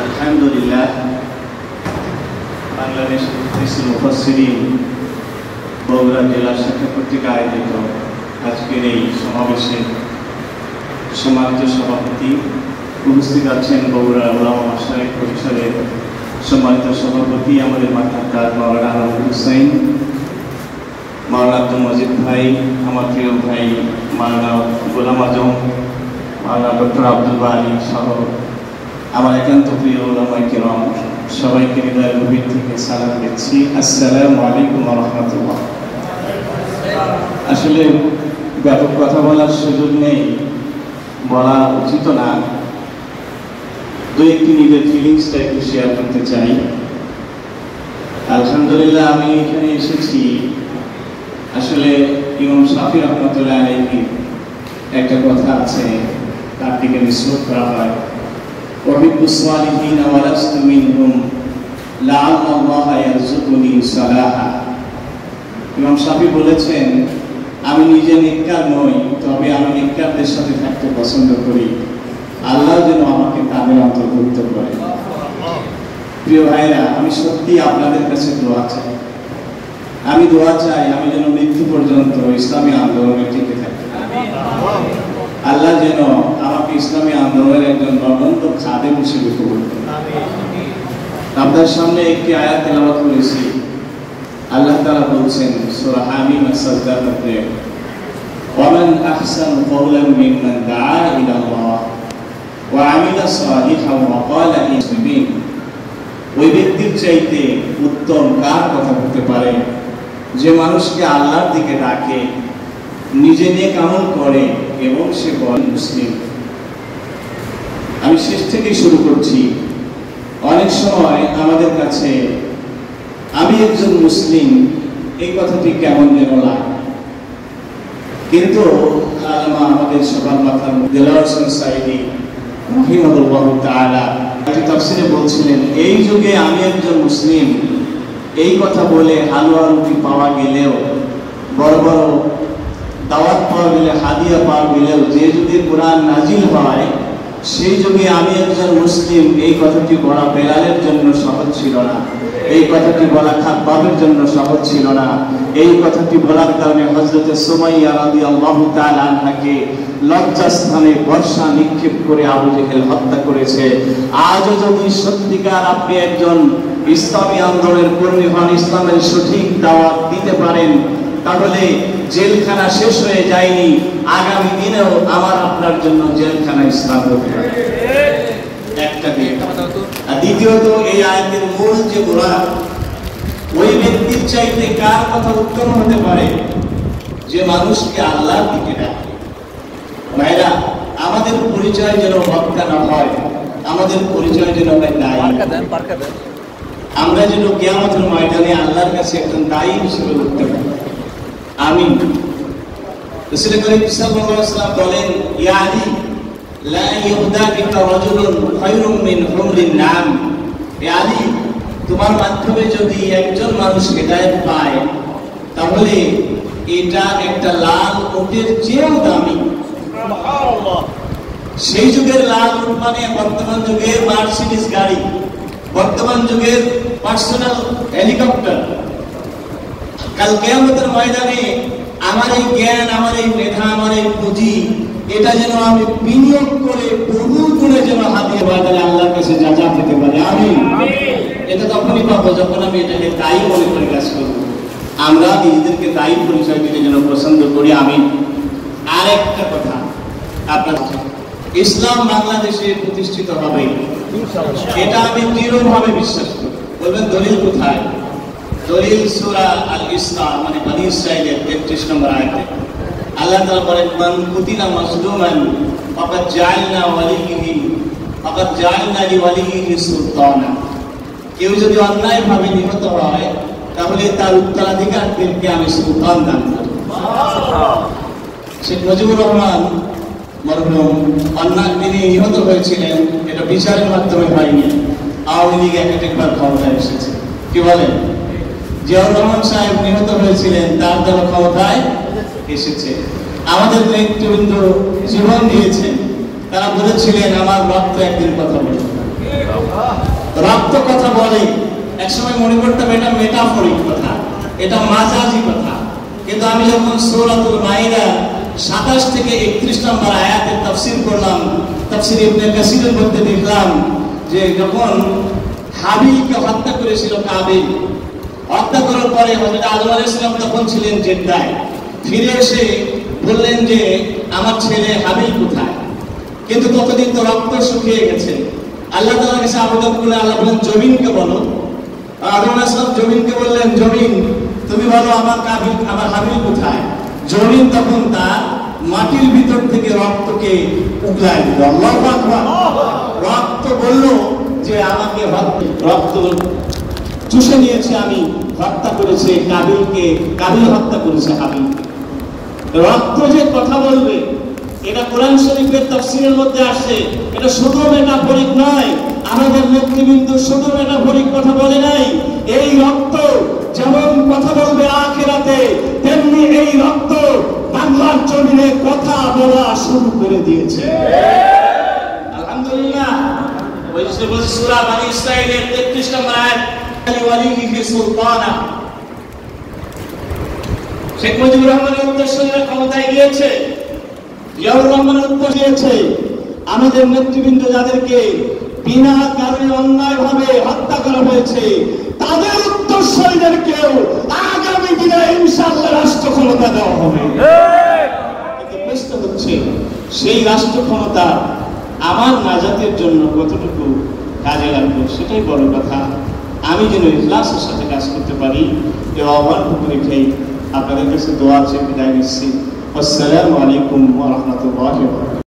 আলহামদুলিল্লাহ, বাংলাদেশ মুফাসসির মুফাসসিরিন বগুড়া জেলা শাখা কর্তৃক আয়োজিত আজকের এই সমাবেশে সম্মানিত সভাপতি, উপস্থিত আছেন বগুড়া উলামা মাশায়েখ পরিষদের সম্মানিত সভাপতি আমাদের মাতার মাওলানা আনোয়ার হোসেন, মাওলানা আব্দুল মজিদ ভাই, আমার প্রিয় ভাই মাওলানা গোলাম আজম, মাওলানা ডক্টর আব্দুল বারি সহ আমার একান্ত প্রিয় ওলামায়ে কেরাম, সবাইকে হৃদয়ের গভীর থেকে সালাম দিচ্ছি। আসসালামু আলাইকুম ওয়া রাহমাতুল্লাহ। আসলে ব্যাপক কথা বলার সুযোগ নেই, বলা উচিত না, দু একটি নিজের ফিলিংসটা একটু শেয়ার করতে চাই। আলহামদুলিল্লাহ, আমি এখানে এসেছি আসলে ইমাম শাফি রহমতুল্লাহ আলাইহি একটা কথা আছে, তার দিকে নিসবত করা হয়, ওয়াহিব্বুস সালিহিনা ওয়া লাস্তু মিনহুম লাআল্লাল্লাহা ইয়ারযুকুনি সালাহা। ইমাম শাফি বলেছেন, আমি নিজে নেককার নই, তবে আমি নেককারদের সাথে থাকতে পছন্দ করি, আল্লাহ যেন আমাকে তাদের অন্তর্ভুক্ত করে। প্রিয় ভাইরা, আমি সত্যি আপনাদের কাছে দোয়া চাই, আমি দোয়া চাই আমি যেন মৃত্যু পর্যন্ত ইসলামী আন্দোলনে টিকে থাকি। আল্লাহ যেন আমাকে ইসলামী আন্দোলনের একজন নবন্ত খাদেম হিসেবে কবুল করেন। আপনার সামনে একটি আয়াত তেলাওয়াত করেছি। আল্লাহ তাআলা বলছেন সূরা হামিম আস-সাজদা মধ্যে, ওয়ামান আহসানু কাওলাম মিম্মান দাআ ইলাল্লাহ ওয়া আমিলা সালিহান ওয়া ক্বালা ইন্নী। ওই ব্যক্তির চাইতে উত্তম কার কথা হতে পারে যে মানুষকে আল্লাহর দিকে ডাকে, নিজে নেক আমল করে এবং সে বলে মুসলিম। আমি শেষ থেকে শুরু করছি। অনেক সময় আমাদের কাছে আমি একজন মুসলিম এই কথাটি কেমন যেন লাগে, কিন্তু আমাদের সবার মাথার দেলাওয়ার হোসেন সাইদি রাহিমাহুল্লাহ তাআলা একটি তাফসীরে বলছিলেন, এই যুগে আমি একজন মুসলিম এই কথা বলে হালুয়া রুটি পাওয়া গেলেও, বড় বড় দাওয়াত পাওয়া গেলে, হাদিয়া পাওয়া গেলেও, যে যুগে কোরআন নাজিল হয় সেই যুগে আমি একজন মুসলিম এই কথাটি বলা বেলালের জন্য সহজ ছিল না, এই কথাটি বলা খাব্বাবের জন্য সহজ ছিল না। এই কথাটি বলার কারণে হযরত সুমাইয়া রাদিয়াল্লাহু তাআলা আনহাকে লজ্জাস্থানে বর্ষা নিক্ষেপ করে আবু জেহেল হত্যা করেছে। আজও যদি সত্যিকার আপনি একজন ইসলামী আন্দোলনের কর্মী হন, ইসলামের সঠিক দাওয়াত দিতে পারেন, তাহলে জেলখানা শেষ হয়ে যায়নি, আগামী দিনেও আমার আপনার জন্য জেলখানা ইসলাম হতে পারে। একটা দিক। আর দ্বিতীয়ত, এই আয়াতের মূল যে মুরাদ, ওই ব্যক্তির চাইতে কার কথা উত্তম হতে পারে যে মানুষকে আল্লাহর দিকে ডাকে। ভাইরা, আমাদের পরিচয় যেন হত্যা না হয়, আমাদের পরিচয় যেন আমরা যেন কিয়ামতের ময়দানে আল্লাহর কাছে একজন দায়ী হিসেবে উঠতে পারি। আমিন। রাসূল করিম সাল্লাল্লাহু আলাইহি ওয়াসাল্লাম বলেন, ইয়া আলী লা ইউহদা বিকা রাজুলুন খায়রুম মিন হুমরিন নাম। হে আলী, তোমার মাধ্যমে যদি একজন মানুষ হেদায়েত পায়, তাহলে এটা একটা লাল উটের চেয়েও দামি। সুবহানাল্লাহ। সেই যুগের লাল উট মানে বর্তমান যুগের মার্সিডিজ গাড়ি, বর্তমান যুগের পার্সোনাল হেলিকপ্টার। কাল কিয়ামতের ময়দানে আমার এই জ্ঞান, আমার এই মেধা, আমার এই পুঁজি, এটা যেন আমি বিনিয়োগ করে বহু গুণে যেন হাতিয়ে বাজারে আল্লাহর কাছে যা পেতে পারি। আমিন। এটা তখনই পাবো যখন আমি এটাকে দায়ী মনে করে কাজ করবো। আমরা নিজেদেরকে দায়ী পরিচয় দিতে যেন পছন্দ করি। আমিন। আর একটা কথা, আপনার ইসলাম বাংলাদেশে প্রতিষ্ঠিত হবে, এটা আমি দৃঢ়ভাবে বিশ্বাস করি। বলবেন দলিল কোথায়? দলিল সূরা আল ইসরা মানে বনী ইসরাঈলের 33 নম্বর আয়াতে আল্লাহ তাআলা বলেন, মান কুতিলা মাজলুমান ফাকাদ জাআলনা লিওয়ালিহি সুলতানা। কেউ যদি অন্যায়ভাবে নিহত হয়, তাহলে তার উত্তরাধিকারীদেরকে আমি সুলতান দান করব। শেখ মুজিবুর রহমান মরহুম তিনি নিহত হয়েছিলেন, এটা বিচারের মাধ্যমে হয়নি, আওয়ামী লীগ একবার ক্ষমতায় এসেছে। কি বলেন? জিয়াউর রহমান সাহেব নিহত হয়েছিলেন, তার দ্বারা ক্ষমতায় এসেছে। আমাদের নেতৃবৃন্দ জীবন দিয়েছেন, তারা বলেছিলেন আমার রক্ত একদিন কথা বলবে। বলে একসময় মনে করতাম এটা মেটাফরিক কথা, এটা মাজাজি কথা, কিন্তু আমি যখন সূরাতুল মাইদা 27 থেকে 31 নম্বর আয়াতের তাফসীর করলাম, তাফসীর ইবনে কাসিরের মধ্যে দেখলাম যে যখন হাবিলকে হত্যা করেছিল কাবিল, হত্যা করার পরে হযরত আদম আলাইহিস সালাম তখন ছিলেন জেদ্দায়, ফিরে এসে বললেন যে আমার ছেলে হাবিল কোথায়? কিন্তু ততদিন তো রক্ত শুকিয়ে গেছে। আল্লাহ তাআলার কাছে আবেদন করলে আল্লাহ বলেন জমিনকে বলো। আদম আলাইহিস সালাম জমিনকে বললেন, জমিন তুমি বলো আমার কাবিল, আমার হাবিল কোথায়? জমিন তখন তার মাটির ভিতর থেকে রক্তকে উগলায় দিল। আল্লাহু আকবার। রক্ত বলল যে আমাকে রক্ত চুষে নিয়েছে, আমি হত্যা করেছে কাবিলকে, কাবিল হত্যা করেছে হাবিলকে। রক্ত যে কথা বলবে এটা কোরআন শরীফের তাফসীরের মধ্যে আসছে, এটা শুধু মেটাফরিক নয়। আমাদের নেতৃবৃন্দ শুধু মেটাফরিক কথা বলে নাই, এই রক্ত যেমন কথা বলবে আখিরাতে, তেমনি এই রক্ত বাংলার জমিনে কথা বলা শুরু করে দিয়েছে। আলহামদুলিল্লাহ। ওই যে বলছে সূরা বনী ইসরাঈলের 33 নম্বর আয়াত, ওয়ালিহি সুলতানা, শেখ মুজিবুর রহমানের উত্তরসূরিরা ক্ষমতায় গিয়েছে, জিয়াউর রহমানের উত্তর দিয়েছে, আমাদের নেতৃবৃন্দ যাদেরকে বিনা কারণে অন্যায়ভাবে হত্যা করা হয়েছে তাদের উত্তরসূরিদেরকেও আগামী দিনে ইনশাআল্লাহ রাষ্ট্র ক্ষমতা দেওয়া হবে। কিন্তু প্রশ্ন হচ্ছে সেই রাষ্ট্র ক্ষমতা আমার নাজাতের জন্য কতটুকু কাজে লাগবে, সেটাই বড় কথা। আমি যেন ইখলাসের সাথে কাজ করতে পারি, এ আহ্বানটুকু রেখেই আপনাদের কাছে দোয়া চেয়ে বিদায় নিচ্ছি। আসসালামু আলাইকুম ওয়া রাহমাতুল্লাহি ওয়া বারাকাতুহু।